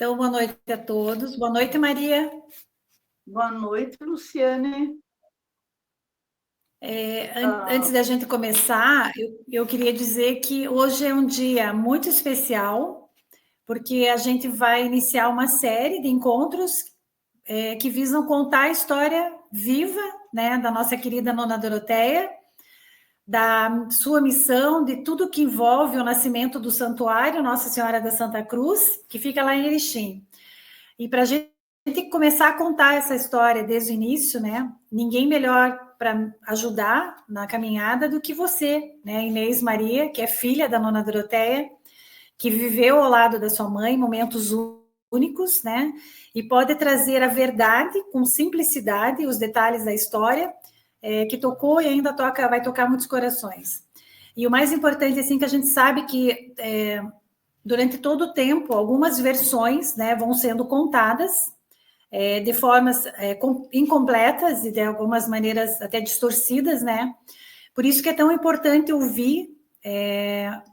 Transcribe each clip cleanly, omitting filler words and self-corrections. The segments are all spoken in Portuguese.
Então, boa noite a todos. Boa noite, Maria. Boa noite, Luciane. Antes da gente começar, eu queria dizer que hoje é um dia muito especial, porque a gente vai iniciar uma série de encontros que visam contar a história viva, né, da nossa querida Nona Doroteia, da sua missão, de tudo que envolve o nascimento do Santuário Nossa Senhora da Santa Cruz, que fica lá em Erechim. E para a gente começar a contar essa história desde o início, né? Ninguém melhor para ajudar na caminhada do que você, né, Inês Maria, que é filha da Nona Doroteia, que viveu ao lado da sua mãe momentos únicos, né? E pode trazer a verdade com simplicidade, os detalhes da história, que tocou e ainda vai tocar muitos corações. E o mais importante, assim, que a gente sabe que durante todo o tempo, algumas versões, né, vão sendo contadas de formas incompletas e de algumas maneiras até distorcidas, né? Por isso que é tão importante ouvir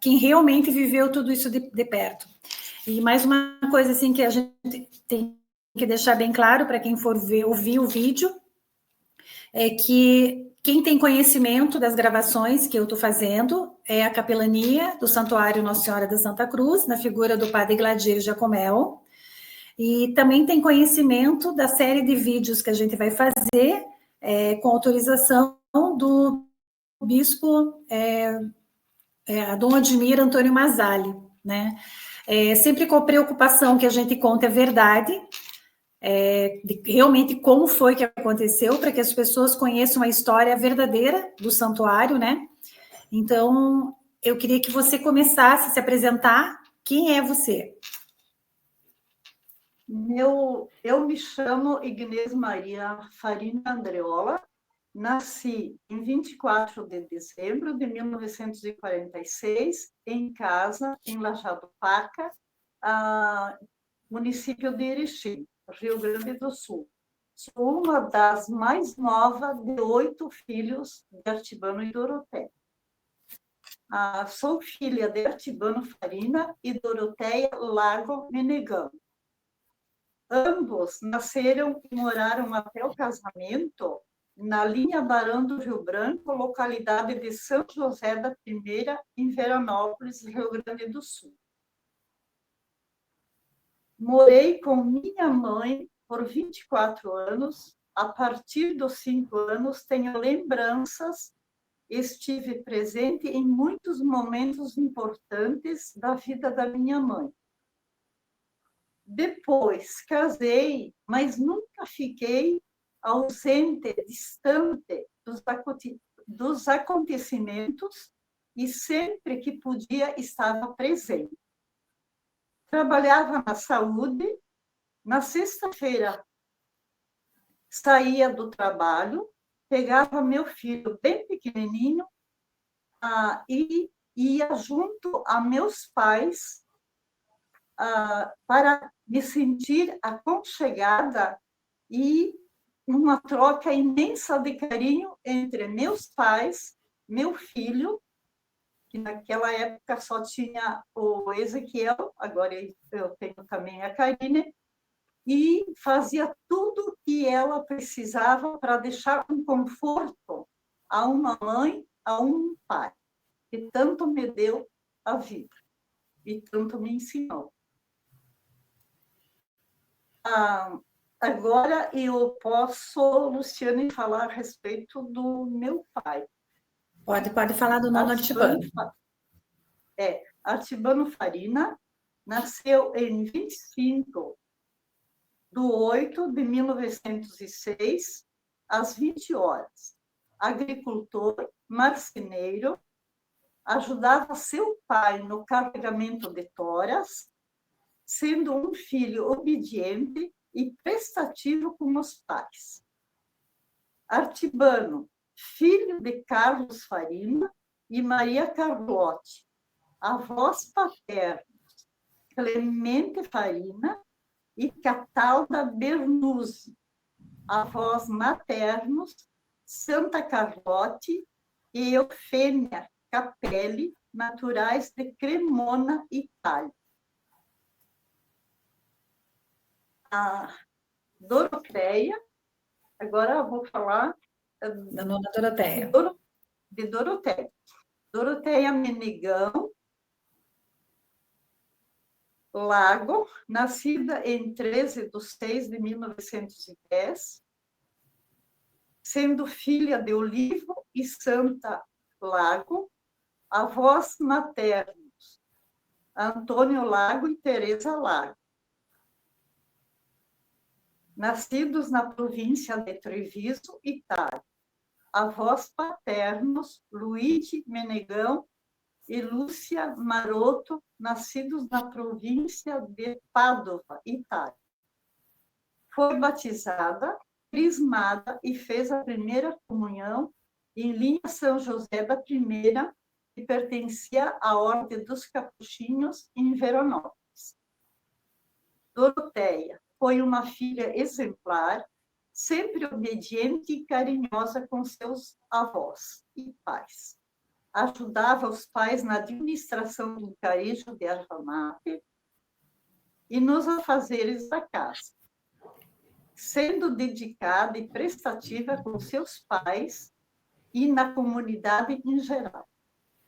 quem realmente viveu tudo isso de perto. E mais uma coisa assim que a gente tem que deixar bem claro para quem for ouvir o vídeo é que quem tem conhecimento das gravações que eu estou fazendo é a capelania do Santuário Nossa Senhora da Santa Cruz, na figura do Padre Gladir Giacomel, e também tem conhecimento da série de vídeos que a gente vai fazer com autorização do bispo Dom Admir Antônio Mazzali, né? Sempre com a preocupação que a gente conta a verdade, realmente como foi que aconteceu, para que as pessoas conheçam a história verdadeira do santuário, né? Então, eu queria que você começasse a se apresentar. Quem é você? Eu me chamo Ignez Maria Farina Andreola, nasci em 24 de dezembro de 1946, em casa, em Lajado Paca, município de Erechim, Rio Grande do Sul. Sou uma das mais novas de 8 filhos de Artibano e Doroteia. Sou filha de Artibano Farina e Doroteia Largo Menegão. Ambos nasceram e moraram até o casamento na linha Barão do Rio Branco, localidade de São José da Primeira, em Veranópolis, Rio Grande do Sul. Morei com minha mãe por 24 anos. A partir dos 5 anos, tenho lembranças. Estive presente em muitos momentos importantes da vida da minha mãe. Depois casei, mas nunca fiquei ausente, distante dos acontecimentos e sempre que podia estava presente. Trabalhava na saúde, na sexta-feira saía do trabalho, pegava meu filho bem pequenininho e ia junto a meus pais para me sentir aconchegada e uma troca imensa de carinho entre meus pais, meu filho, que naquela época só tinha o Ezequiel, agora eu tenho também a Karine, e fazia tudo o que ela precisava para deixar um conforto a uma mãe, a um pai, que tanto me deu a vida e tanto me ensinou. Agora eu posso, Luciane, falar a respeito do meu pai. Pode falar do nono Artibano. Artibano Farina nasceu em 25 de 8 de 1906, às 20 horas. Agricultor, marceneiro, ajudava seu pai no carregamento de toras, sendo um filho obediente e prestativo com os pais. Artibano, filho de Carlos Farina e Maria Carlotti, avós paternos Clemente Farina e Catalda Bernuzzi, avós maternos Santa Carlotti e Eufêmia Capelli, naturais de Cremona, Itália. a Doroteia, agora eu vou falar Da Nona Doroteia. de Doroteia. Doroteia Menegão Lago, nascida em 13/6/1910, sendo filha de Olivo e Santa Lago, avós maternos, Antônio Lago e Teresa Lago. Nascidos na província de Treviso, Itália. Avós paternos, Luigi Menegão e Lúcia Maroto, nascidos na província de Pádua, Itália. Foi batizada, crismada e fez a primeira comunhão em linha São José da Primeira, que pertencia à Ordem dos Capuchinhos em Veranópolis. Doroteia foi uma filha exemplar, sempre obediente e carinhosa com seus avós e pais. Ajudava os pais na administração do vicarejo de Arvamate e nos afazeres da casa, sendo dedicada e prestativa com seus pais e na comunidade em geral.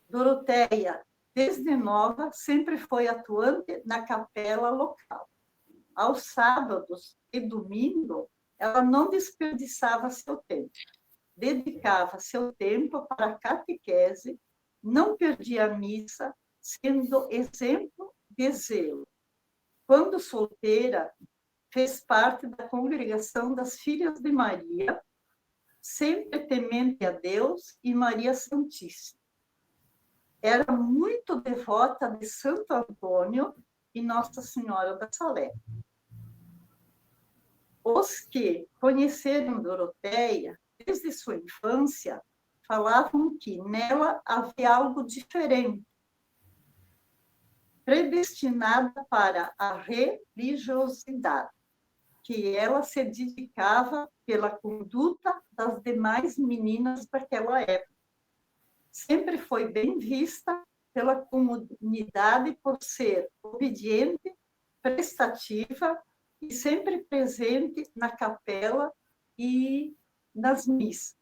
Doroteia, desde nova, sempre foi atuante na capela local. Aos sábados e domingo, ela não desperdiçava seu tempo. Dedicava seu tempo para a catequese, não perdia a missa, sendo exemplo de zelo. Quando solteira, fez parte da congregação das Filhas de Maria, sempre temente a Deus e Maria Santíssima. Era muito devota de Santo Antônio e Nossa Senhora da Salé. Os que conheceram Doroteia desde sua infância falavam que nela havia algo diferente, predestinada para a religiosidade, que ela se dedicava pela conduta das demais meninas daquela época. Sempre foi bem vista pela comunidade por ser obediente, prestativa e sempre presente na capela e nas missas.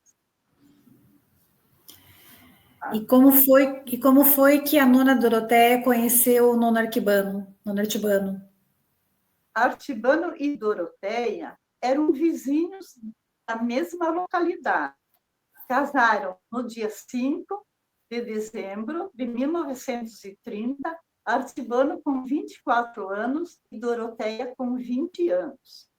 E como foi que a Nona Doroteia conheceu o Nono Arquibano? Artibano e Doroteia eram vizinhos da mesma localidade. Casaram no dia 5 de dezembro de 1930, Artibano com 24 anos e Doroteia com 20 anos.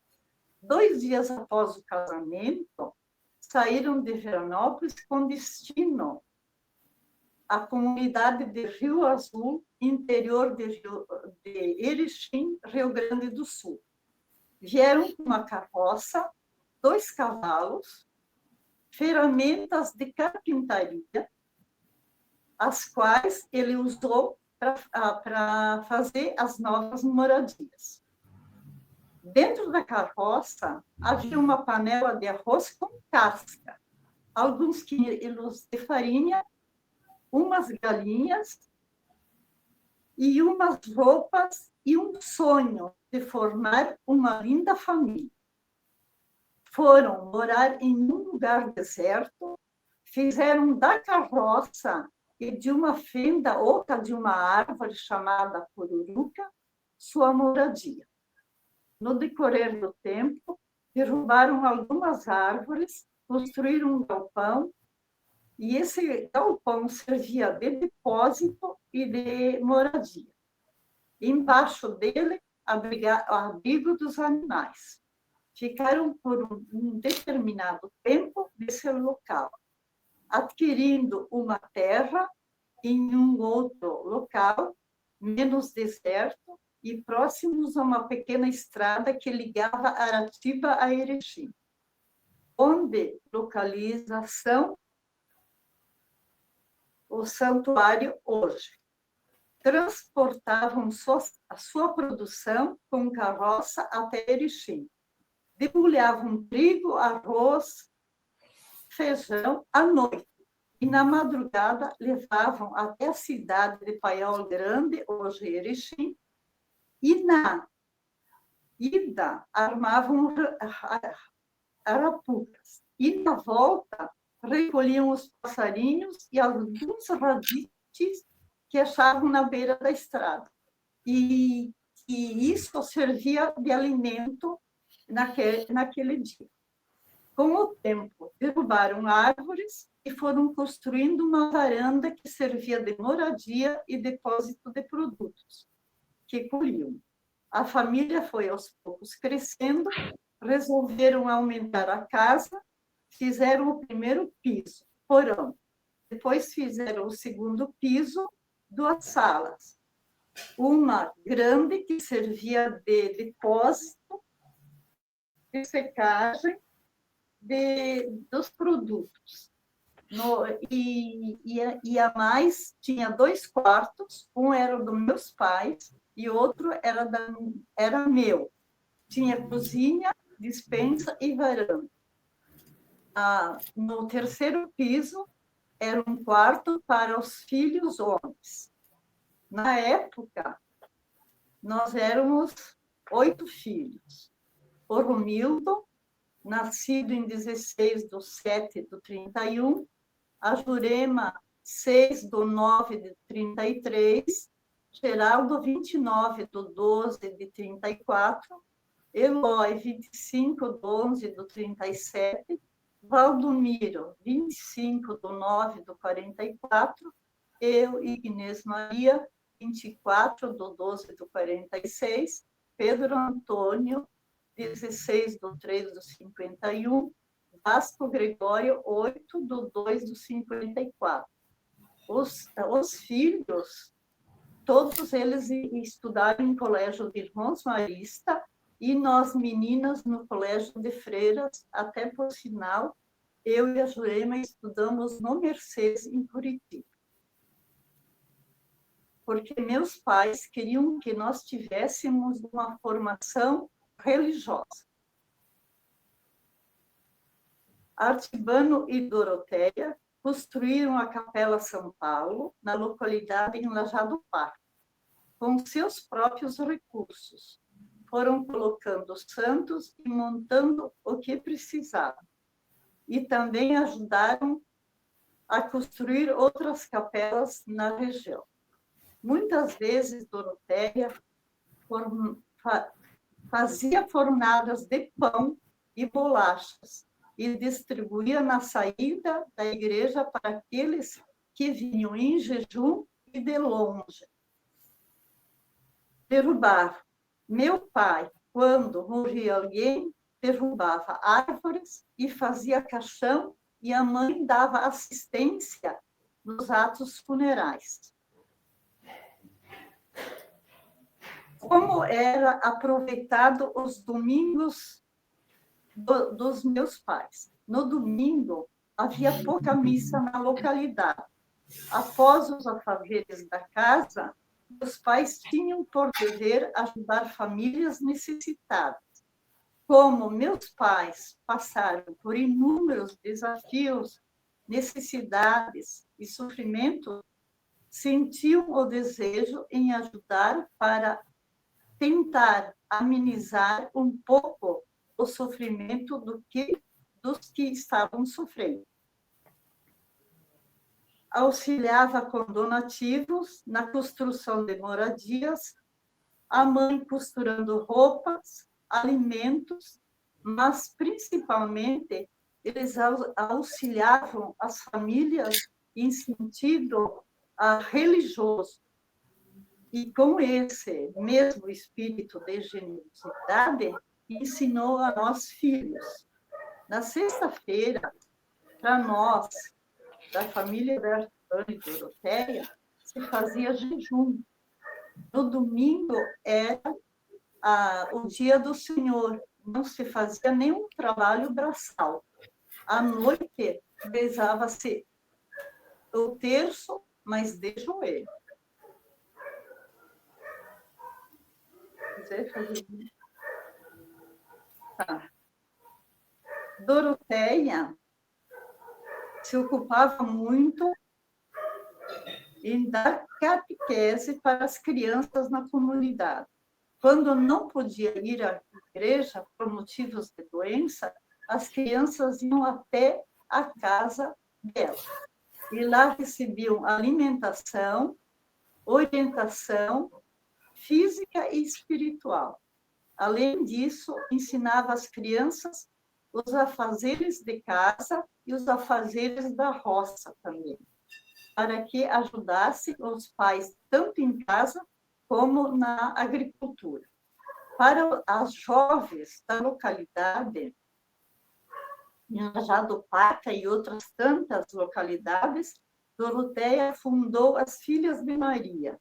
2 dias após o casamento, saíram de Veranópolis com destino à comunidade de Rio Azul, interior de Erechim, Rio Grande do Sul. Vieram com uma carroça, 2 cavalos, ferramentas de carpintaria, as quais ele usou para fazer as novas moradias. Dentro da carroça havia uma panela de arroz com casca, alguns quilos de farinha, umas galinhas e umas roupas e um sonho de formar uma linda família. Foram morar em um lugar deserto, fizeram da carroça e de uma fenda oca de uma árvore chamada pururuca sua moradia. No decorrer do tempo, derrubaram algumas árvores, construíram um galpão, e esse galpão servia de depósito e de moradia. Embaixo dele, abrigo dos animais. Ficaram por um determinado tempo nesse local, adquirindo uma terra em um outro local, menos deserto, e próximos a uma pequena estrada que ligava Aratiba a Erechim, onde localização o santuário hoje. Transportavam a sua produção com carroça até Erechim. Debulhavam trigo, arroz, feijão à noite. E na madrugada levavam até a cidade de Paiol Grande, hoje Erechim, e na ida armavam arapucas, e na volta recolhiam os passarinhos e alguns radites que achavam na beira da estrada. E isso servia de alimento naquele dia. Com o tempo, derrubaram árvores e foram construindo uma varanda que servia de moradia e depósito de produtos que colhiam. A família foi aos poucos crescendo, resolveram aumentar a casa, fizeram o primeiro piso, porão. Depois fizeram o segundo piso, 2 salas. Uma grande que servia de depósito de secagem dos produtos. E a mais tinha 2 quartos, um era dos meus pais e outro era meu. Tinha cozinha, despensa e varanda. No terceiro piso era um quarto para os filhos homens. Na época, nós éramos 8 filhos. O Romildo, nascido em 16/7/31, a Jurema, 6/9/33, Geraldo, 29/12/34, Eloy, 25/11/37, Valdomiro, 25/9/44, eu e Inês Maria, 24/12/46, Pedro Antônio, 16/3/51, Vasco Gregório, 8/2/54. Os filhos, todos eles estudaram em colégio de Irmãos Marista, e nós, meninas, no colégio de Freiras, até por sinal, eu e a Jurema estudamos no Mercês, em Curitiba. Porque meus pais queriam que nós tivéssemos uma formação religiosa. Artibano e Doroteia construíram a Capela São Paulo, na localidade em Lajado Parque, com seus próprios recursos. Foram colocando santos e montando o que precisavam. E também ajudaram a construir outras capelas na região. Muitas vezes, Doroteia fazia fornadas de pão e bolachas e distribuía na saída da igreja para aqueles que vinham em jejum e de longe. Derrubar. Meu pai, quando morria alguém, derrubava árvores e fazia caixão, e a mãe dava assistência nos atos funerais. Como era aproveitado os domingos dos meus pais? No domingo, havia pouca missa na localidade. Após os afazeres da casa, meus pais tinham por dever ajudar famílias necessitadas. Como meus pais passaram por inúmeros desafios, necessidades e sofrimento, sentiam o desejo em ajudar para tentar amenizar um pouco o sofrimento dos que estavam sofrendo. Auxiliava com donativos na construção de moradias, a mãe costurando roupas, alimentos, mas principalmente eles auxiliavam as famílias em sentido religioso. E com esse mesmo espírito de generosidade, ensinou a nós filhos. Na sexta-feira, para nós, da família da Artibano e Doroteia, se fazia jejum. No domingo era o dia do Senhor, não se fazia nenhum trabalho braçal. À noite, rezava-se o terço, mas de joelho. Tá. Doroteia se ocupava muito em dar catequese para as crianças na comunidade. Quando não podia ir à igreja por motivos de doença, as crianças iam até a casa dela. E lá recebiam alimentação, orientação física e espiritual. Além disso, ensinava as crianças os afazeres de casa e os afazeres da roça também, para que ajudasse os pais tanto em casa como na agricultura. Para as jovens da localidade, em Jadopata e outras tantas localidades, Doroteia fundou as Filhas de Maria,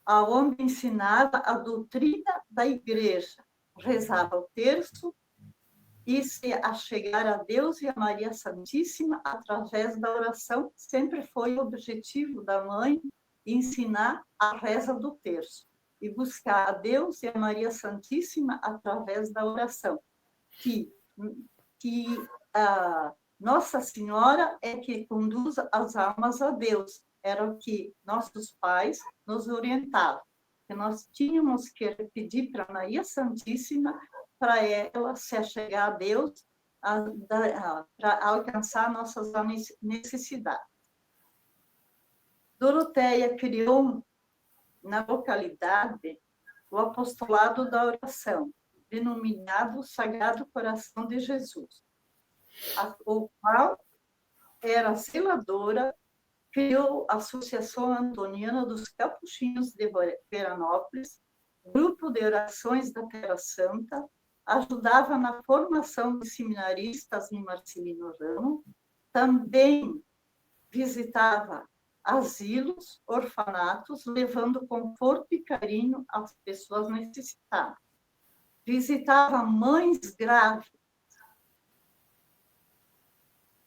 aonde ensinava a doutrina da igreja, rezava o terço e se achegar a Deus e a Maria Santíssima através da oração. Sempre foi o objetivo da mãe ensinar a reza do terço e buscar a Deus e a Maria Santíssima através da oração, que a Nossa Senhora é que conduz as almas a Deus. Era o que nossos pais nos orientavam, que nós tínhamos que pedir para Maria Santíssima para ela se achegar a Deus, para alcançar nossas necessidades. Doroteia criou na localidade o apostolado da oração, denominado Sagrado Coração de Jesus, o qual era zeladora, criou a Associação Antoniana dos Capuchinhos de Veranópolis, grupo de orações da Terra Santa, ajudava na formação de seminaristas em Marcelino Ramo, também visitava asilos, orfanatos, levando conforto e carinho às pessoas necessitadas. Visitava mães grávidas.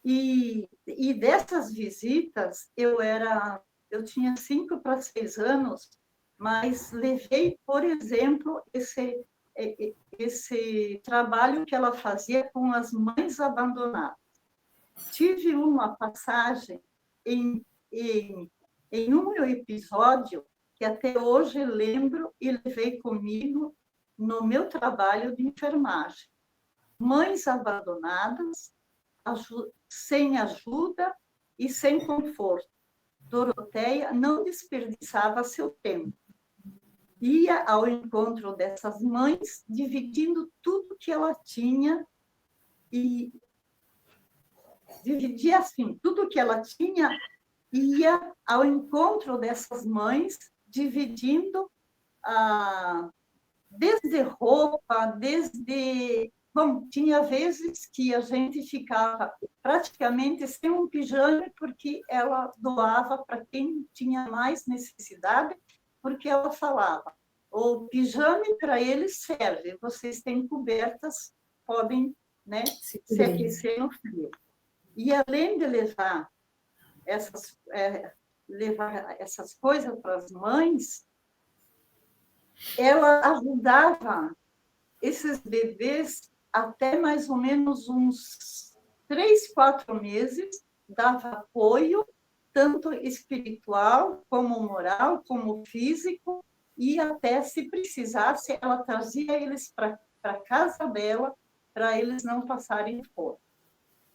E dessas visitas, eu tinha 5 para 6 anos, mas levei, por exemplo, esse trabalho que ela fazia com as mães abandonadas. Tive uma passagem em um episódio que até hoje lembro e levei comigo no meu trabalho de enfermagem. Mães abandonadas, sem ajuda e sem conforto. Doroteia não desperdiçava seu tempo. Ia ao encontro dessas mães, dividindo tudo que ela tinha e dividia assim, tudo que ela tinha, ia ao encontro dessas mães, dividindo desde roupa, Bom, tinha vezes que a gente ficava praticamente sem um pijama, porque ela doava para quem tinha mais necessidade, porque ela falava, o pijama para eles serve, vocês têm cobertas, podem, né, se aquecer no frio. E além de levar essas coisas para as mães, ela ajudava esses bebês até mais ou menos uns 3, 4 meses, dava apoio, tanto espiritual, como moral, como físico, e até, se precisasse, ela trazia eles para a casa dela, para eles não passarem fome.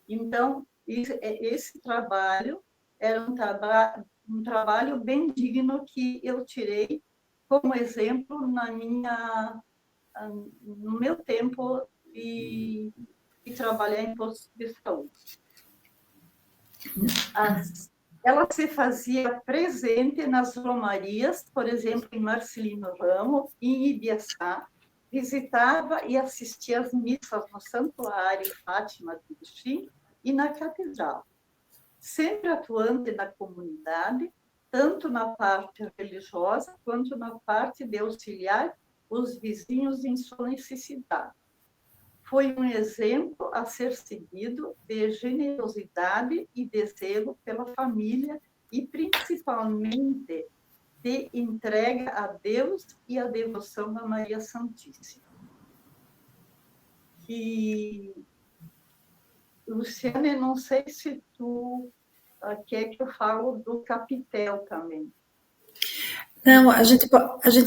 Então, esse trabalho era um trabalho bem digno que eu tirei como exemplo no meu tempo de trabalhar em postos de saúde. Ela se fazia presente nas romarias, por exemplo, em Marcelino Ramo, em Ibiaçá, visitava e assistia às missas no Santuário Fátima de Erechim e na Catedral, sempre atuante na comunidade, tanto na parte religiosa quanto na parte de auxiliar os vizinhos em sua necessidade. Foi um exemplo a ser seguido de generosidade e de zelo pela família e, principalmente, de entrega a Deus e a devoção a Maria Santíssima. E, Luciane, não sei se tu quer que eu falo do capitel também. Não, a gente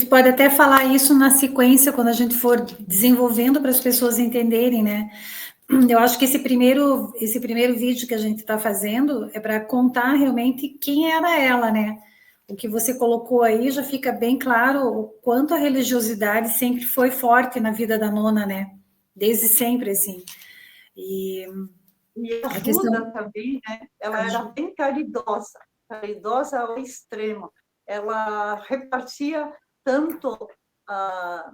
pode até falar isso na sequência, quando a gente for desenvolvendo para as pessoas entenderem, né? Eu acho que esse primeiro vídeo que a gente está fazendo é para contar realmente quem era ela, né? O que você colocou aí já fica bem claro o quanto a religiosidade sempre foi forte na vida da Nona, né? Desde sempre, assim. E E a ajuda questão. também, né? Ela era bem caridosa ao extremo. Ela repartia tanto ah,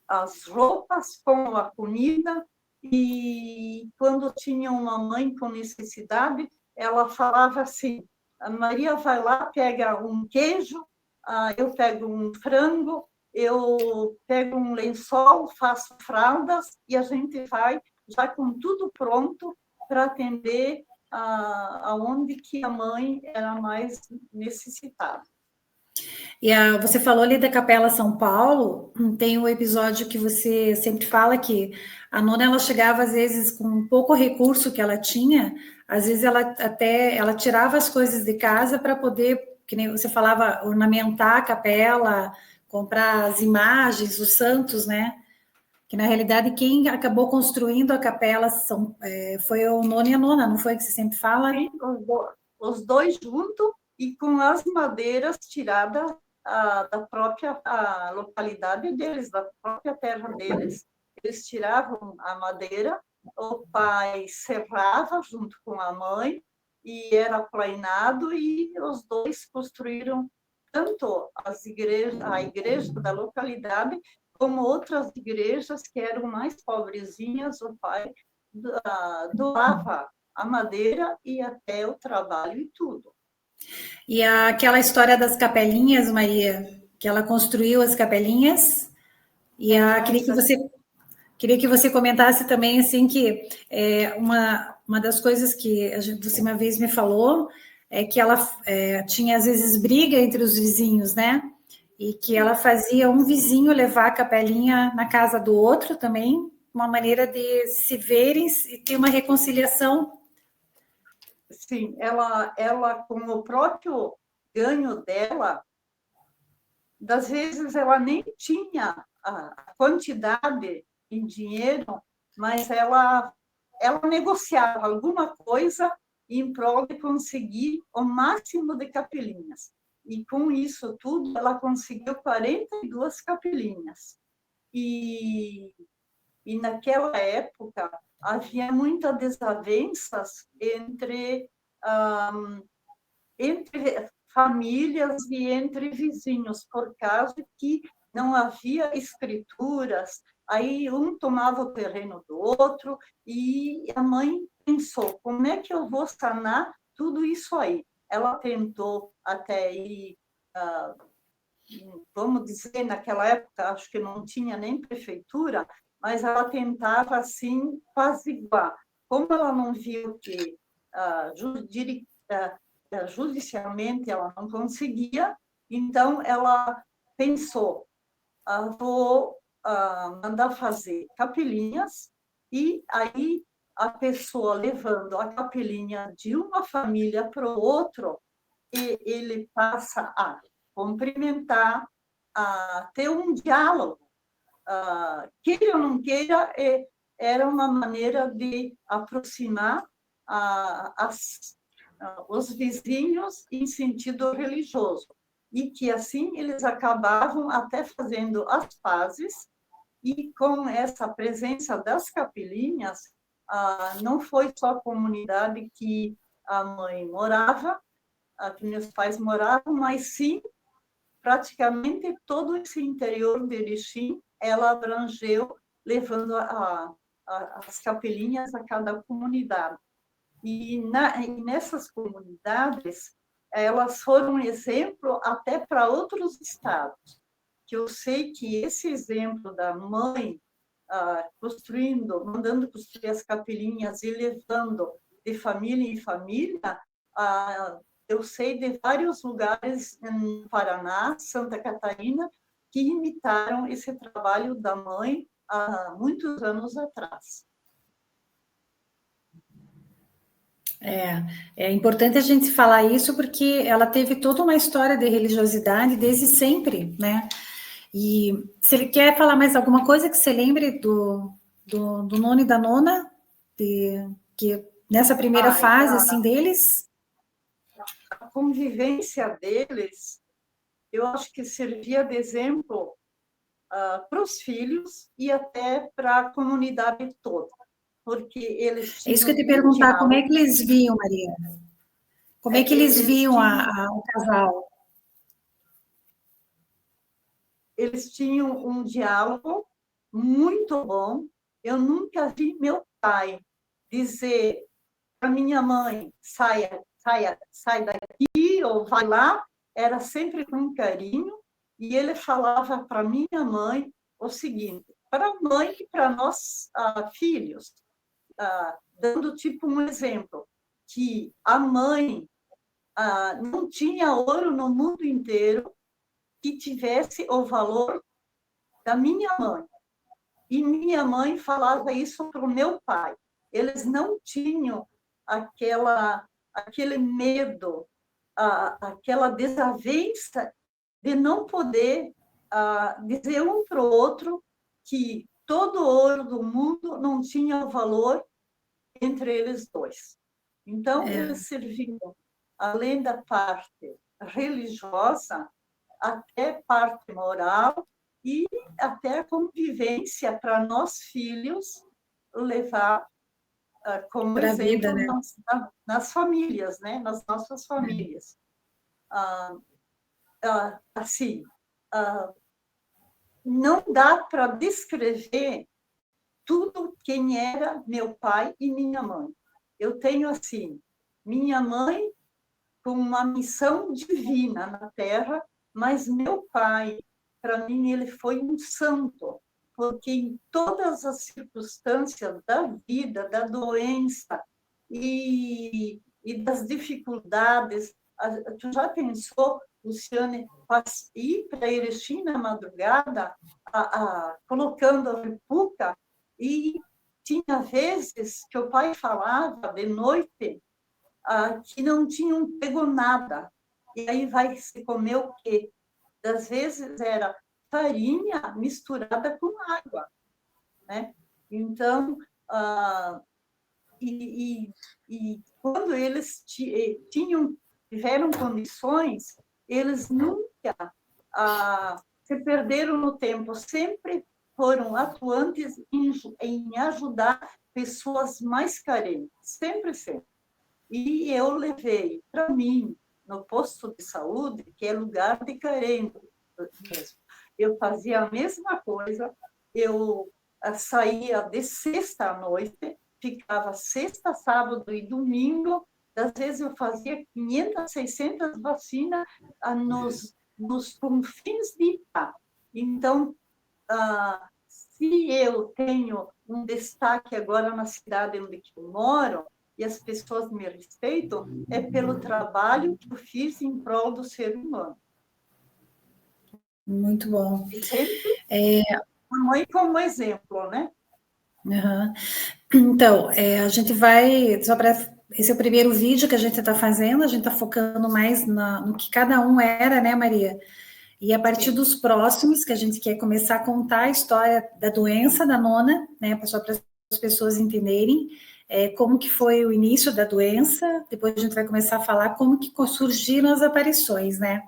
as roupas como a comida, e quando tinha uma mãe com necessidade, ela falava assim: a Maria vai lá, pega um queijo, eu pego um frango, eu pego um lençol, faço fraldas, e a gente vai já com tudo pronto para atender aonde que a mãe era mais necessitada. Você falou ali da Capela São Paulo, tem um episódio que você sempre fala que a Nona ela chegava às vezes com pouco recurso que ela tinha, às vezes ela tirava as coisas de casa para poder, que nem você falava, ornamentar a capela, comprar as imagens, os santos, né? Que na realidade quem acabou construindo a capela foi o Nona e a Nona, não foi que você sempre fala? Sim, os dois juntos e com as madeiras tiradas da própria localidade deles, da própria terra deles. Eles tiravam a madeira, o pai serrava junto com a mãe e era plainado, e os dois construíram tanto a igreja da localidade como outras igrejas que eram mais pobrezinhas. O pai doava a madeira e até o trabalho e tudo. E aquela história das capelinhas, Maria, que ela construiu as capelinhas, queria que você comentasse também assim que uma das coisas que você uma vez me falou é que ela tinha às vezes briga entre os vizinhos, né? E que ela fazia um vizinho levar a capelinha na casa do outro também, uma maneira de se verem e ter uma reconciliação. Sim, ela com o próprio ganho dela, das vezes ela nem tinha a quantidade em dinheiro, mas ela negociava alguma coisa em prol de conseguir o máximo de capelinhas. E com isso tudo, ela conseguiu 42 capelinhas. E naquela época havia muitas desavenças entre famílias e entre vizinhos, por causa que não havia escrituras, aí um tomava o terreno do outro, e a mãe pensou: como é que eu vou sanar tudo isso aí? Ela tentou até ir, vamos dizer, naquela época, acho que não tinha nem prefeitura, mas ela tentava, assim, apaziguar. Como ela não viu que judicialmente ela não conseguia, então ela pensou: vou mandar fazer capelinhas, e aí a pessoa levando a capelinha de uma família para o outro, e ele passa a cumprimentar, a ter um diálogo. Queira ou não queira, era uma maneira de aproximar os vizinhos em sentido religioso, e que assim eles acabavam até fazendo as pazes. E com essa presença das capelinhas, não foi só a comunidade que a mãe morava, que meus pais moravam, mas sim praticamente todo esse interior de Erechim ela abrangeu, levando as capelinhas a cada comunidade. E nessas comunidades, elas foram um exemplo até para outros estados, que eu sei que esse exemplo da mãe mandando construir as capelinhas e levando de família em família, eu sei de vários lugares no Paraná, Santa Catarina, que imitaram esse trabalho da mãe há muitos anos atrás. É importante a gente falar isso porque ela teve toda uma história de religiosidade desde sempre, né? E se ele quer falar mais alguma coisa que você lembre do nono e da nona, que nessa primeira Ai, fase assim deles. a convivência deles, eu acho que servia de exemplo para os filhos e até para a comunidade toda, porque eles É isso que eu tinham ia te um perguntar, como é que diálogo, eles viam, Maria? Como é que eles eles viam tinham, o casal? eles tinham um diálogo muito bom. Eu nunca vi meu pai dizer para minha mãe, sai daqui, ou vai lá, era sempre com carinho, e ele falava para minha mãe o seguinte, para a mãe e para nós filhos, dando tipo um exemplo, que a mãe não tinha ouro no mundo inteiro que tivesse o valor da minha mãe. E minha mãe falava isso para o meu pai. Eles não tinham aquele medo, aquela desavença de não poder dizer um para o outro que todo o ouro do mundo não tinha valor entre eles dois. Então, eles serviam, além da parte religiosa, até parte moral e até a convivência para nós filhos levar como Para a vida, exemplo né? nas famílias, né? Nas nossas famílias. Assim, não dá para descrever tudo quem era meu pai e minha mãe. Eu tenho, assim, minha mãe com uma missão divina na Terra, mas meu pai, para mim, ele foi um santo, porque em todas as circunstâncias da vida, da doença e das dificuldades, tu já pensou, Luciane, ir para Erechim na madrugada, colocando a ripuca, e tinha vezes que o pai falava de noite que não tinham pego nada. E aí vai se comer o quê? Das vezes era farinha misturada com água, né? Então, e quando eles tiveram condições, eles nunca se perderam no tempo, sempre foram atuantes em ajudar pessoas mais carentes, sempre, sempre. E eu levei para mim, no posto de saúde, que é lugar de carente mesmo. Eu fazia a mesma coisa, eu saía de sexta à noite, ficava sexta, sábado e domingo, às vezes eu fazia 500, 600 vacinas nos confins de Itá. Então, se eu tenho um destaque agora na cidade onde eu moro, e as pessoas me respeitam, é pelo trabalho que eu fiz em prol do ser humano. Muito bom. E sempre a mãe como exemplo, né? Uhum. Então, a gente vai, só para esse é o primeiro vídeo que a gente está fazendo, a gente está focando mais no que cada um era, né, Maria? E a partir Sim. dos próximos, que a gente quer começar a contar a história da doença da nona, né, só para as pessoas entenderem como que foi o início da doença, depois a gente vai começar a falar como que surgiram as aparições, né?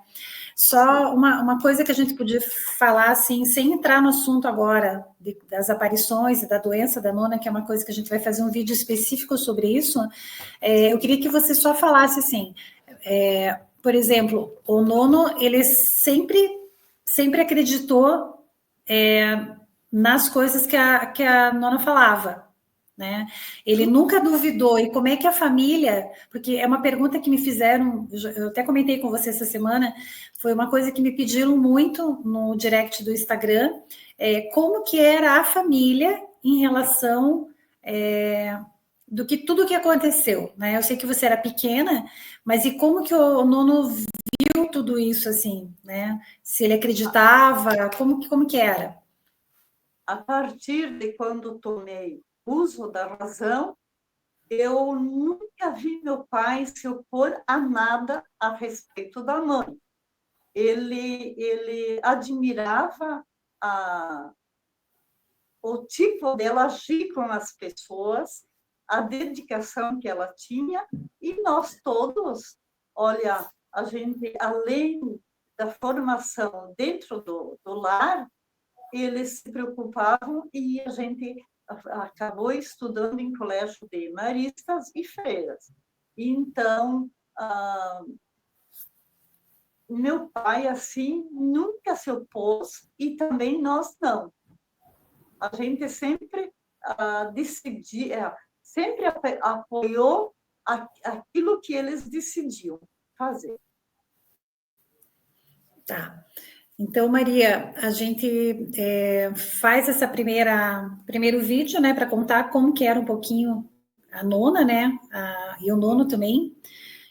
Só uma coisa que a gente podia falar, assim, sem entrar no assunto agora das aparições e da doença da nona, que é uma coisa que a gente vai fazer um vídeo específico sobre isso, eu queria que você só falasse, assim, por exemplo, o nono, ele sempre acreditou nas coisas que a nona falava, né? Ele nunca duvidou. E como é que a família, porque é uma pergunta que me fizeram, eu até comentei com você essa semana, foi uma coisa que me pediram muito no direct do Instagram, como que era a família em relação do que tudo que aconteceu, né? Eu sei que você era pequena, mas e como que o nono viu tudo isso assim, né? Se ele acreditava, como que era? A partir de quando tomei uso da razão, eu nunca vi meu pai se opor a nada a respeito da mãe. Ele admirava o tipo dela agir com as pessoas, a dedicação que ela tinha, e nós todos, olha, a gente, além da formação dentro do lar, eles se preocupavam e a gente acabou estudando em colégio de maristas e freiras. Então, meu pai, assim, nunca se opôs e também nós não. A gente sempre sempre apoiou aquilo que eles decidiam fazer. Tá. Então, Maria, a gente faz essa primeiro vídeo, né, para contar como que era um pouquinho a nona, né, e o nono também.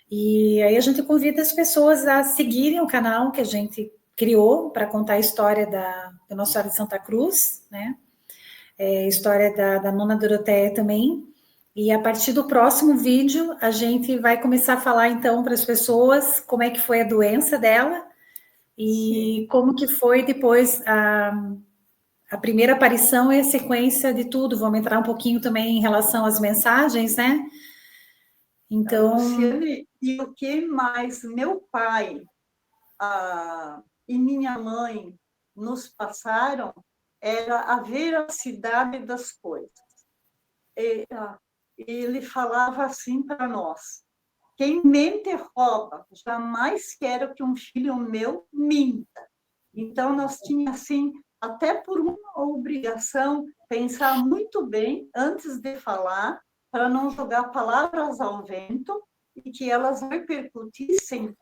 E aí a gente convida as pessoas a seguirem o canal que a gente criou para contar a história da Nossa Senhora de Santa Cruz, né, história da nona Doroteia também. E a partir do próximo vídeo, a gente vai começar a falar, então, para as pessoas como é que foi a doença dela, e sim, como que foi depois a primeira aparição e a sequência de tudo. Vamos entrar um pouquinho também em relação às mensagens, né? Então... Luciane, e o que mais meu pai e minha mãe nos passaram era a veracidade das coisas. Ele falava assim para nós: quem mente rouba, jamais quero que um filho meu minta. Então, nós tínhamos, assim, até por uma obrigação, pensar muito bem antes de falar, para não jogar palavras ao vento e que elas repercutissem,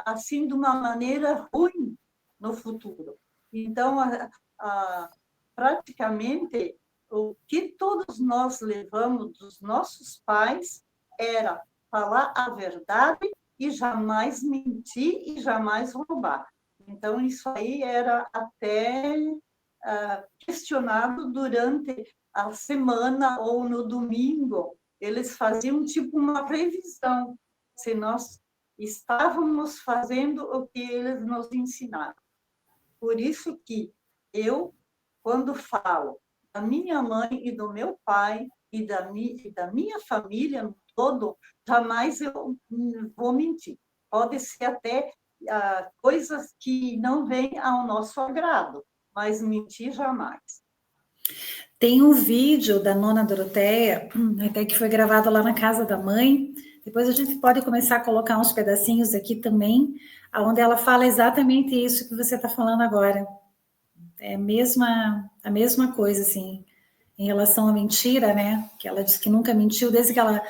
assim, de uma maneira ruim no futuro. Então, praticamente, o que todos nós levamos dos nossos pais era falar a verdade e jamais mentir e jamais roubar. Então, isso aí era até questionado durante a semana ou no domingo. Eles faziam tipo uma revisão, se nós estávamos fazendo o que eles nos ensinaram. Por isso que eu, quando falo da minha mãe e do meu pai e da minha família no todo, jamais eu vou mentir. Pode ser até coisas que não vêm ao nosso agrado, mas mentir jamais. Tem um vídeo da nona Doroteia, até que foi gravado lá na casa da mãe. Depois a gente pode começar a colocar uns pedacinhos aqui também, onde ela fala exatamente isso que você está falando agora. É a mesma coisa, assim, em relação à mentira, né? Que ela disse que nunca mentiu, desde que ela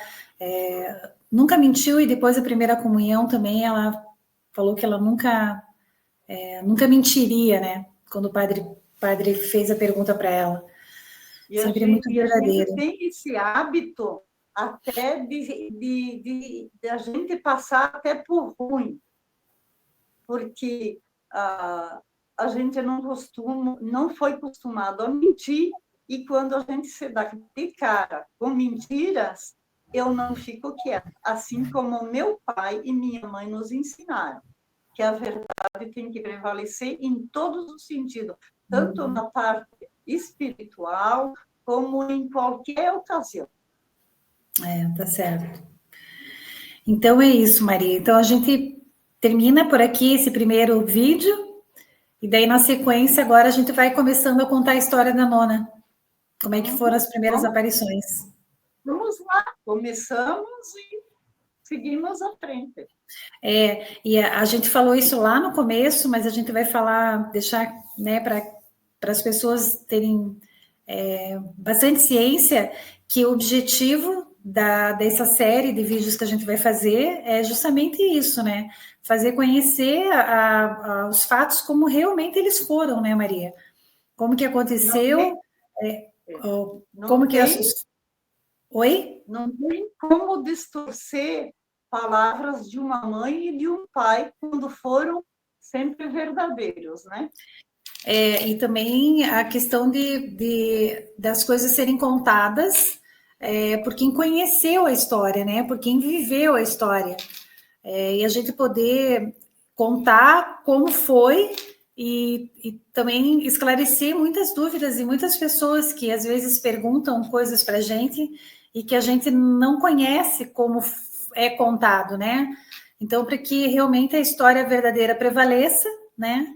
nunca mentiu, e depois da primeira comunhão também ela falou que ela nunca mentiria, né? Quando o padre fez a pergunta para ela. E Sempre muito verdadeiro. A gente tem esse hábito até de a gente passar até por ruim, porque a gente não foi acostumado a mentir, e quando a gente se dá de cara com mentiras, eu não fico quieta, assim como meu pai e minha mãe nos ensinaram, que a verdade tem que prevalecer em todos os sentidos, tanto na parte espiritual, como em qualquer ocasião. Tá certo. Então é isso, Maria. Então a gente termina por aqui esse primeiro vídeo, e daí na sequência agora a gente vai começando a contar a história da nona. Como é que foram as primeiras aparições? Vamos lá, começamos e seguimos à frente. E a gente falou isso lá no começo, mas a gente vai falar, deixar, né, para as pessoas terem bastante ciência que o objetivo dessa série de vídeos que a gente vai fazer é justamente isso, né? Fazer conhecer os fatos como realmente eles foram, né, Maria? Como que aconteceu, como que... Oi? Não tem como distorcer palavras de uma mãe e de um pai quando foram sempre verdadeiros, né? E também a questão das coisas serem contadas por quem conheceu a história, né? Por quem viveu a história. E a gente poder contar como foi e também esclarecer muitas dúvidas e muitas pessoas que às vezes perguntam coisas para a gente e que a gente não conhece como é contado, né? Então, para que realmente a história verdadeira prevaleça, né?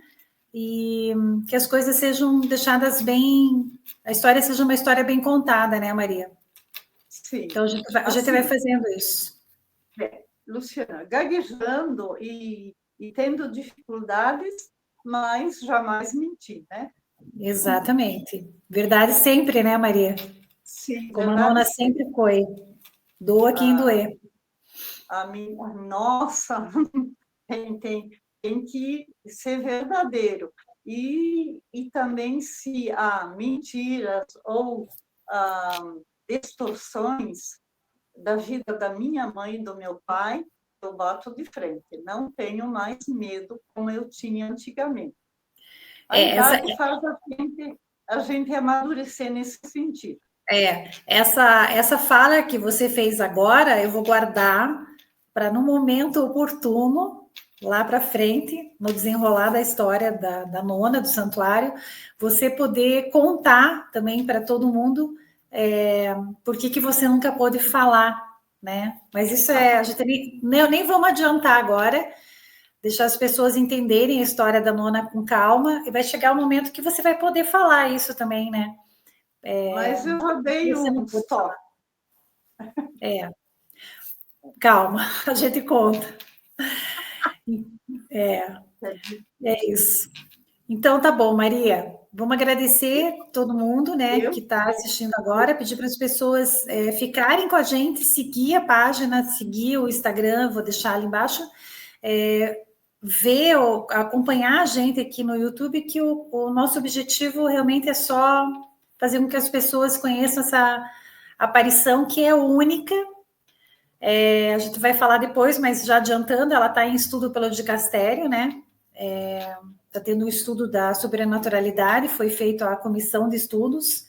E que as coisas sejam deixadas bem, a história seja uma história bem contada, né, Maria? Sim. Então, a gente vai fazendo isso. Luciana, gaguejando e tendo dificuldades, mas jamais mentir, né? Exatamente. Verdade sempre, né, Maria? Sim, Como a verdade nona sempre. sempre foi. Doa quem A, doer. a minha, nossa, tem que ser verdadeiro. E também se há mentiras ou distorções da vida da minha mãe e do meu pai, eu bato de frente. Não tenho mais medo como eu tinha antigamente. A idade faz a gente amadurecer nesse sentido. Essa fala que você fez agora, eu vou guardar para no momento oportuno, lá para frente, no desenrolar da história da nona, do santuário, você poder contar também para todo mundo por que você nunca pôde falar, né? Mas isso a gente nem vamos adiantar agora, deixar as pessoas entenderem a história da nona com calma, e vai chegar o momento que você vai poder falar isso também, né? Mas eu já dei um stop. Calma, a gente conta. É isso. Então tá bom, Maria. Vamos agradecer todo mundo, né, que está assistindo agora, pedir para as pessoas ficarem com a gente, seguir a página, seguir o Instagram, vou deixar ali embaixo, ver, acompanhar a gente aqui no YouTube, que o nosso objetivo realmente é só fazer com que as pessoas conheçam essa aparição que é única. A gente vai falar depois, mas já adiantando, ela está em estudo pelo dicastério, né? Está tendo um estudo da sobrenaturalidade, foi feita a comissão de estudos,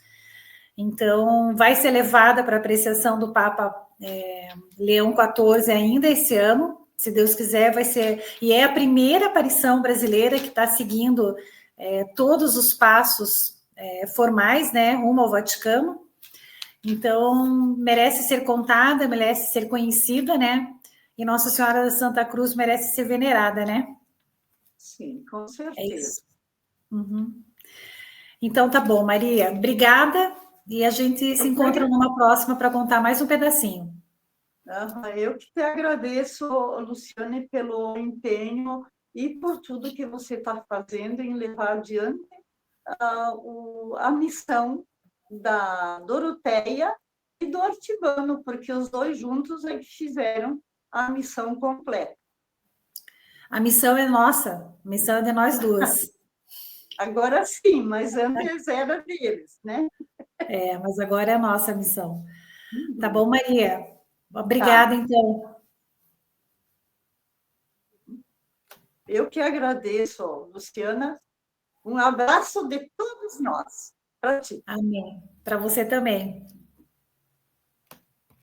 então vai ser levada para apreciação do Papa Leão XIV ainda esse ano, se Deus quiser, vai ser, e é a primeira aparição brasileira que está seguindo todos os passos formais, né, rumo ao Vaticano. Então, merece ser contada, merece ser conhecida, né? E Nossa Senhora da Santa Cruz merece ser venerada, né? Sim, com certeza. É isso. Uhum. Então, tá bom, Maria. Obrigada. E a gente se encontra numa próxima para contar mais um pedacinho. Eu que te agradeço, Luciane, pelo empenho e por tudo que você está fazendo em levar adiante a missão da Doroteia e do Artibano, porque os dois juntos é que fizeram a missão completa. A missão é nossa, a missão é de nós duas. Agora sim, mas antes era deles, né? Mas agora é a nossa missão. Tá bom, Maria? Obrigada, Tá. então. Eu que agradeço, Luciana. Um abraço de todos nós para ti. Amém. Para você também.